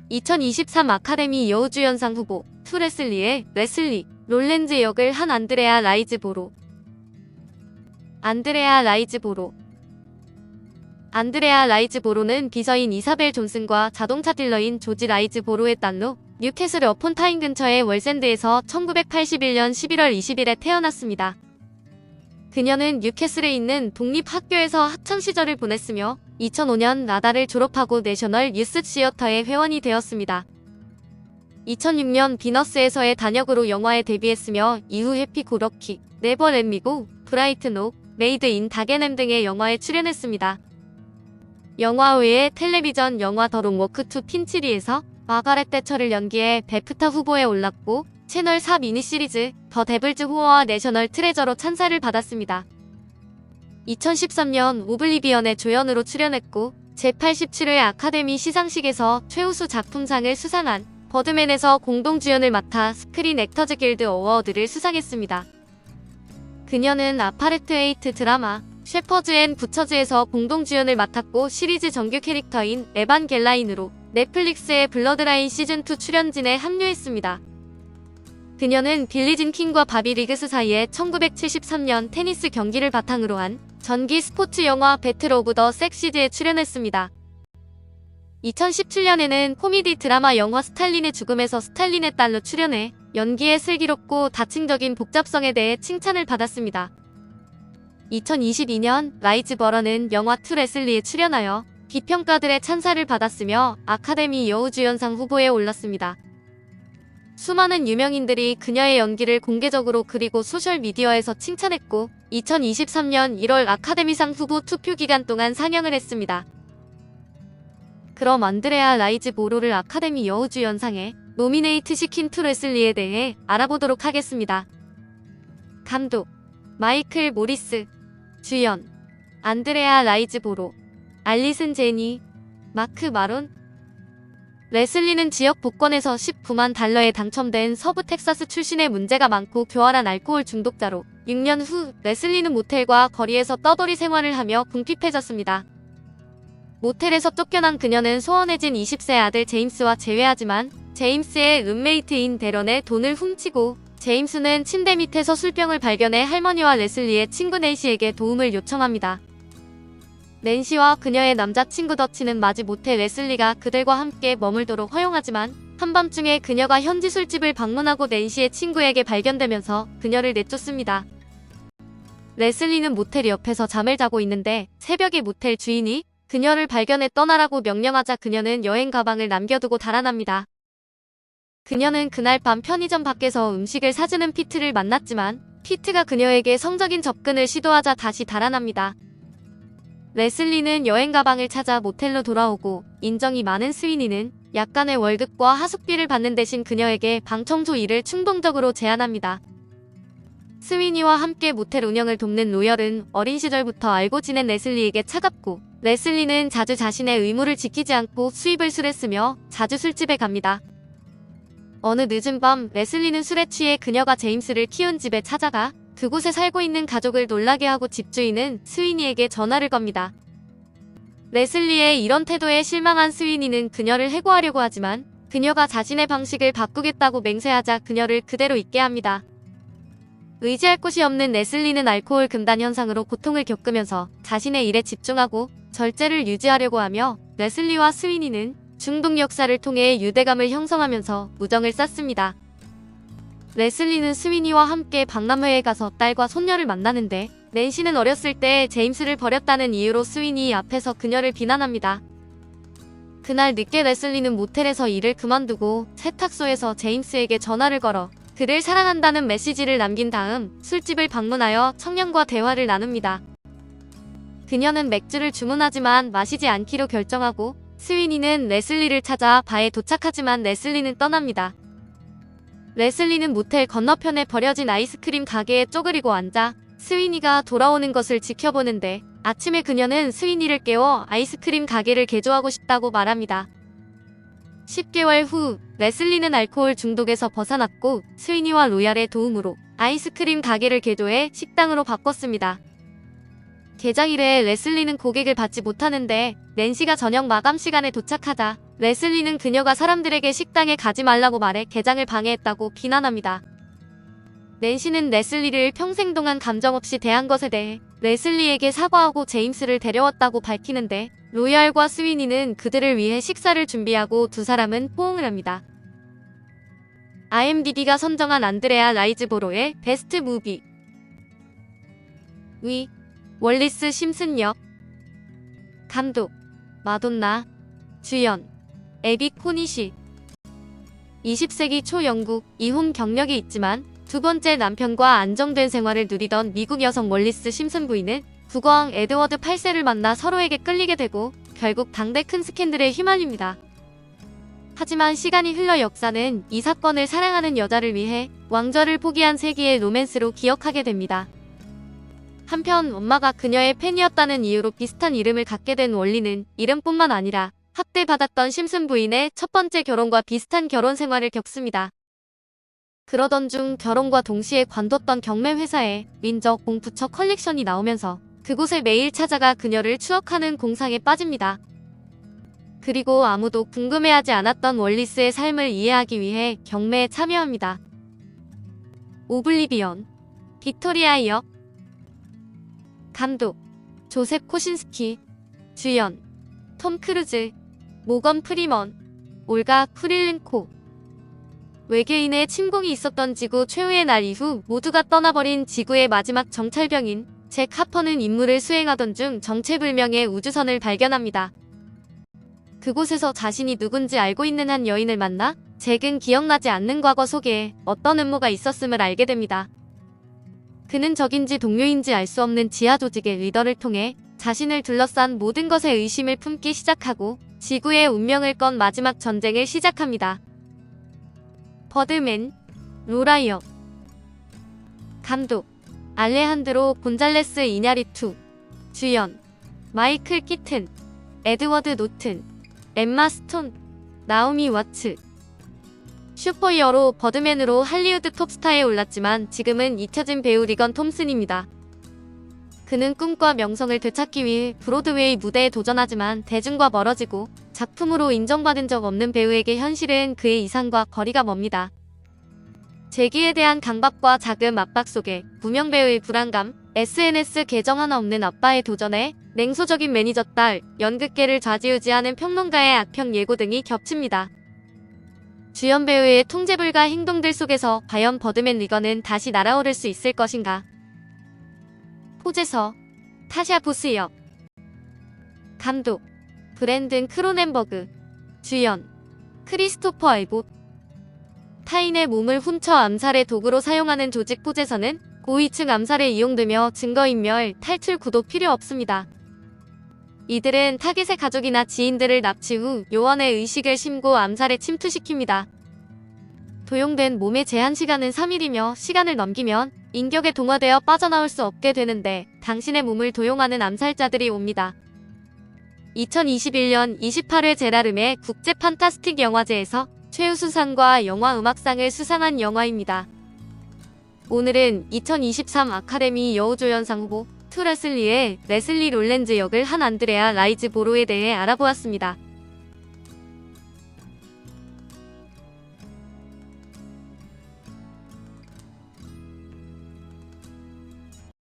2023 아카데미 여우주연상 후보 투레슬리의 레슬리 롤랜즈 역을 한 안드레아 라이즈보로. 안드레아 라이즈보로는 비서인 이사벨 존슨과 자동차 딜러인 조지 라이즈보로의 딸로 뉴캐슬 어폰 타인 근처의 월샌드에서 1981년 11월 20일에 태어났습니다. 그녀는 뉴캐슬에 있는 독립학교에서 학창시절을 보냈으며 2005년 라다를 졸업하고 내셔널 유스 시어터의 회원이 되었습니다. 2006년 비너스에서의 단역으로 영화에 데뷔했으며 이후 해피 고 럭키, 네버 렛 미 고, 브라이트 노, 메이드 인 다게넴 등의 영화에 출연했습니다. 영화 외에 텔레비전 영화 더 롱 워크 투 핀치리에서 마가렛 대처를 연기해 베프타 후보에 올랐고 채널 4 미니시리즈 더 데블즈 호어와 내셔널 트레저로 찬사를 받았습니다. 2013년 오블리비언의 조연으로 출연했고 제87회 아카데미 시상식에서 최우수 작품상을 수상한 버드맨에서 공동주연을 맡아 스크린 액터즈 길드 어워드를 수상했습니다. 그녀는 아파르트 에이트 드라마 셰퍼즈 앤 부처즈에서 공동주연을 맡았고 시리즈 정규 캐릭터인 에반 겔라인으로 넷플릭스의 블러드라인 시즌2 출연진에 합류했습니다. 그녀는 빌리진 킹과 바비 리그스 사이에 1973년 테니스 경기를 바탕으로 한 전기 스포츠 영화 배틀 오브 더 섹시즈에 출연했습니다. 2017년에는 코미디 드라마 영화 스탈린의 죽음에서 스탈린의 딸로 출연해 연기의 슬기롭고 다층적인 복잡성에 대해 칭찬을 받았습니다. 2022년 라이즈보로는 영화 투레슬리에 출연하여 비평가들의 찬사를 받았으며 아카데미 여우주연상 후보에 올랐습니다. 수많은 유명인들이 그녀의 연기를 공개적으로 그리고 소셜미디어에서 칭찬했고 2023년 1월 아카데미상 후보 투표 기간 동안 상영을 했습니다. 그럼 안드레아 라이즈보로를 아카데미 여우주연상에 노미네이트 시킨 투레슬리에 대해 알아보도록 하겠습니다. 감독 마이클 모리스, 주연 안드레아 라이즈보로, 알리슨 제니, 마크 마론. 레슬리는 지역 복권에서 19만 달러에 당첨된 서부 텍사스 출신의 문제가 많고 교활한 알코올 중독자로 6년 후 레슬리는 모텔과 거리에서 떠돌이 생활을 하며 궁핍해졌습니다. 모텔에서 쫓겨난 그녀는 소원해진 20세 아들 제임스와 재회하지만 제임스의 룸메이트인 데런의 돈을 훔치고 제임스는 침대 밑에서 술병을 발견해 할머니와 레슬리의 친구 낸시에게 도움을 요청합니다. 낸시와 그녀의 남자친구 더치는 마지못해 레슬리가 그들과 함께 머물도록 허용하지만 한밤중에 그녀가 현지 술집을 방문하고 낸시의 친구에게 발견되면서 그녀를 내쫓습니다. 레슬리는 모텔 옆에서 잠을 자고 있는데 새벽에 모텔 주인이 그녀를 발견해 떠나라고 명령하자 그녀는 여행 가방을 남겨두고 달아납니다. 그녀는 그날 밤 편의점 밖에서 음식을 사주는 피트를 만났지만 피트가 그녀에게 성적인 접근을 시도하자 다시 달아납니다. 레슬리는 여행 가방을 찾아 모텔로 돌아오고 인정이 많은 스위니는 약간의 월급과 하숙비를 받는 대신 그녀에게 방청소 일을 충동적으로 제안합니다. 스위니와 함께 모텔 운영을 돕는 로열은 어린 시절부터 알고 지낸 레슬리에게 차갑고 레슬리는 자주 자신의 의무를 지키지 않고 수입을 술했으며 자주 술집에 갑니다. 어느 늦은 밤 레슬리는 술에 취해 그녀가 제임스를 키운 집에 찾아가 그곳에 살고 있는 가족을 놀라게 하고 집주인은 스위니에게 전화를 겁니다. 레슬리의 이런 태도에 실망한 스위니는 그녀를 해고하려고 하지만 그녀가 자신의 방식을 바꾸겠다고 맹세하자 그녀를 그대로 있게 합니다. 의지할 곳이 없는 레슬리는 알코올 금단 현상으로 고통을 겪으면서 자신의 일에 집중하고 절제를 유지하려고 하며 레슬리와 스위니는 중독 역사를 통해 유대감을 형성하면서 우정을 쌓습니다. 레슬리는 스위니와 함께 박람회에 가서 딸과 손녀를 만나는데 낸시는 어렸을 때 제임스를 버렸다는 이유로 스위니 앞에서 그녀를 비난합니다. 그날 늦게 레슬리는 모텔에서 일을 그만두고 세탁소에서 제임스에게 전화를 걸어 그를 사랑한다는 메시지를 남긴 다음 술집을 방문하여 청년과 대화를 나눕니다. 그녀는 맥주를 주문하지만 마시지 않기로 결정하고 스위니는 레슬리를 찾아 바에 도착하지만 레슬리는 떠납니다. 레슬리는 모텔 건너편에 버려진 아이스크림 가게에 쪼그리고 앉아 스위니가 돌아오는 것을 지켜보는데 아침에 그녀는 스위니를 깨워 아이스크림 가게를 개조하고 싶다고 말합니다. 10개월 후 레슬리는 알코올 중독에서 벗어났고 스위니와 로얄의 도움으로 아이스크림 가게를 개조해 식당으로 바꿨습니다. 개장일에 레슬리는 고객을 받지 못하는데 낸시가 저녁 마감 시간에 도착하자 레슬리는 그녀가 사람들에게 식당에 가지 말라고 말해 개장을 방해했다고 비난합니다. 낸시는 레슬리를 평생 동안 감정 없이 대한 것에 대해 레슬리에게 사과하고 제임스를 데려왔다고 밝히는데 로얄과 스위니는 그들을 위해 식사를 준비하고 두 사람은 포옹을 합니다. IMDb가 선정한 안드레아 라이즈보로의 베스트 무비 위 월리스 심슨 역 감독 마돈나 주연 에비 코니시 20세기 초 영국 이혼 경력이 있지만 두 번째 남편과 안정된 생활을 누리던 미국 여성 월리스 심슨 부인은 국왕 에드워드 8세를 만나 서로에게 끌리게 되고 결국 당대 큰 스캔들에 휘말립니다. 하지만 시간이 흘러 역사는 이 사건을 사랑하는 여자를 위해 왕좌를 포기한 세기의 로맨스로 기억하게 됩니다. 한편 엄마가 그녀의 팬이었다는 이유로 비슷한 이름을 갖게 된 월리는 이름뿐만 아니라 학대받았던 심슨 부인의 첫 번째 결혼과 비슷한 결혼 생활을 겪습니다. 그러던 중 결혼과 동시에 관뒀던 경매 회사에 민적 공부처 컬렉션이 나오면서 그곳에 매일 찾아가 그녀를 추억하는 공상에 빠집니다. 그리고 아무도 궁금해하지 않았던 월리스의 삶을 이해하기 위해 경매에 참여합니다. 오블리비언 빅토리아 역 감독 조셉 코신스키 주연 톰 크루즈 모건 프리먼 올가 쿠릴렌코 외계인의 침공이 있었던 지구 최후의 날 이후 모두가 떠나버린 지구의 마지막 정찰병인 잭 하퍼는 임무를 수행하던 중 정체불명의 우주선을 발견합니다. 그곳에서 자신이 누군지 알고 있는 한 여인을 만나 잭은 기억나지 않는 과거 속에 어떤 음모가 있었음을 알게 됩니다. 그는 적인지 동료인지 알 수 없는 지하 조직의 리더를 통해 자신을 둘러싼 모든 것에 의심을 품기 시작하고 지구의 운명을 건 마지막 전쟁을 시작합니다. 버드맨 로라이어 감독 알레한드로 곤잘레스 이냐리투 주연 마이클 키튼 에드워드 노튼 엠마 스톤 나오미 와츠 슈퍼히어로 버드맨으로 할리우드 톱스타에 올랐지만 지금은 잊혀진 배우 리건 톰슨입니다. 그는 꿈과 명성을 되찾기 위해 브로드웨이 무대에 도전하지만 대중과 멀어지고 작품으로 인정받은 적 없는 배우에게 현실은 그의 이상과 거리가 멉니다. 재기에 대한 강박과 자금 압박 속에 무명 배우의 불안감, SNS 계정 하나 없는 아빠의 도전에 냉소적인 매니저 딸, 연극계를 좌지우지하는 평론가의 악평 예고 등이 겹칩니다. 주연 배우의 통제불가 행동들 속에서 과연 버드맨 리건은 다시 날아오를 수 있을 것인가? 포제서 타샤 보스 역 감독 브랜든 크로넨버그 주연 크리스토퍼 알봇 타인의 몸을 훔쳐 암살의 도구로 사용하는 조직 포제서는 고위층 암살에 이용되며 증거인멸, 탈출 구도 필요 없습니다. 이들은 타깃의 가족이나 지인들을 납치 후 요원의 의식을 심고 암살에 침투시킵니다. 도용된 몸의 제한 시간은 3일이며 시간을 넘기면 인격에 동화되어 빠져나올 수 없게 되는데 당신의 몸을 도용하는 암살자들이 옵니다. 2021년 28회 제라름의 국제 판타스틱 영화제에서 최우수상과 영화음악상을 수상한 영화입니다. 오늘은 2023 아카데미 여우조연상 후보 투 레슬리의 레슬리 롤랜즈 역을 한 안드레아 라이즈보로에 대해 알아보았습니다.